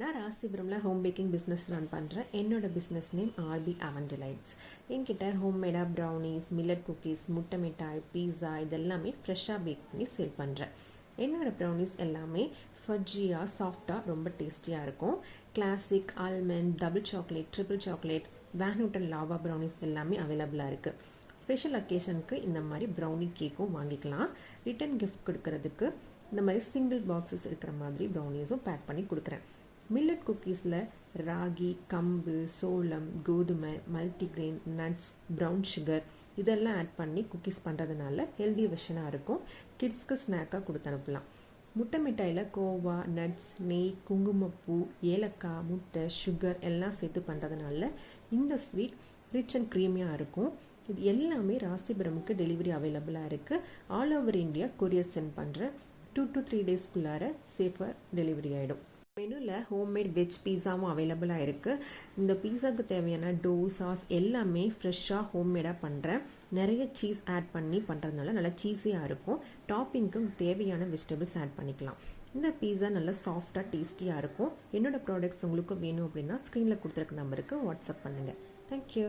நான் ராசிபுரமில் home packing business run பண்ணுறேன். என்னோட பிஸ்னஸ் நேம் ஆர்பி அவன் டிலைட்ஸ். என்கிட்ட ஹோம்மேடாக ப்ரௌனிஸ், மில்லட் குக்கீஸ், முட்டை மிட்டாய், பீஸா இதெல்லாமே ஃப்ரெஷ்ஷாக பேக் பண்ணி சேல் பண்ணுறேன். என்னோட ப்ரௌனிஸ் எல்லாமே ஃபட்ஜியாக சாஃப்டாக ரொம்ப டேஸ்டியாக இருக்கும். Classic, almond, double chocolate, triple chocolate, Van Houten lava brownies எல்லாமே அவைலபிளாக இருக்குது. ஸ்பெஷல் அக்கேஷனுக்கு இந்த மாதிரி ப்ரௌனி கேக்கும் வாங்கிக்கலாம். ரிட்டன் கிஃப்ட் கொடுக்கறதுக்கு இந்த மாதிரி சிங்கிள் பாக்ஸஸ் இருக்கிற மாதிரி ப்ரௌனிஸும் பேக் பண்ணி கொடுக்குறேன். மில்லட் குக்கீஸில் ராகி, கம்பு, சோளம், கோதுமை, மல்டிக்ரெயின், நட்ஸ், ப்ரௌன் சுகர் இதெல்லாம் ஆட் பண்ணி குக்கீஸ் பண்ணுறதுனால ஹெல்தி வெர்ஷனாக இருக்கும். கிட்ஸ்க்கு ஸ்நாக்காக கொடுத்து அனுப்பலாம். முட்டை மிட்டாயில் கோவா, நட்ஸ், நெய், குங்குமப்பூ, ஏலக்காய், முட்டை, சுகர் எல்லாம் சேர்த்து பண்ணுறதுனால இந்த ஸ்வீட் ரிச் அண்ட் க்ரீமியாக இருக்கும். இது எல்லாமே ராசிபுரமுக்கு டெலிவரி அவைலபிளாக இருக்குது. All over India courier sent பண்ணுறேன். 2 to 3 டேஸ்க்குள்ளார சேஃபாக டெலிவரி ஆகிடும். மெனுவில் ஹோம்மேட் வெஜ் பீஸாவும் அவைலபிளாக இருக்குது. இந்த பீஸாவுக்கு தேவையான டோ, சாஸ் எல்லாமே ஃப்ரெஷ்ஷாக ஹோம்மேடாக பண்ணுறேன். நிறைய சீஸ் ஆட் பண்ணி பண்ணுறதுனால நல்லா சீஸியாக இருக்கும். டாப்பிங்க்கும் தேவையான வெஜிடபிள்ஸ் ஆட் பண்ணிக்கலாம். இந்த பீஸா நல்லா சாஃப்டாக டேஸ்டியாக இருக்கும். என்னோட ப்ராடக்ட்ஸ் உங்களுக்கு வேணும் அப்படின்னா ஸ்க்ரீனில் கொடுத்துருக்க நம்பருக்கு வாட்ஸ்அப் பண்ணுங்கள். தேங்க்யூ.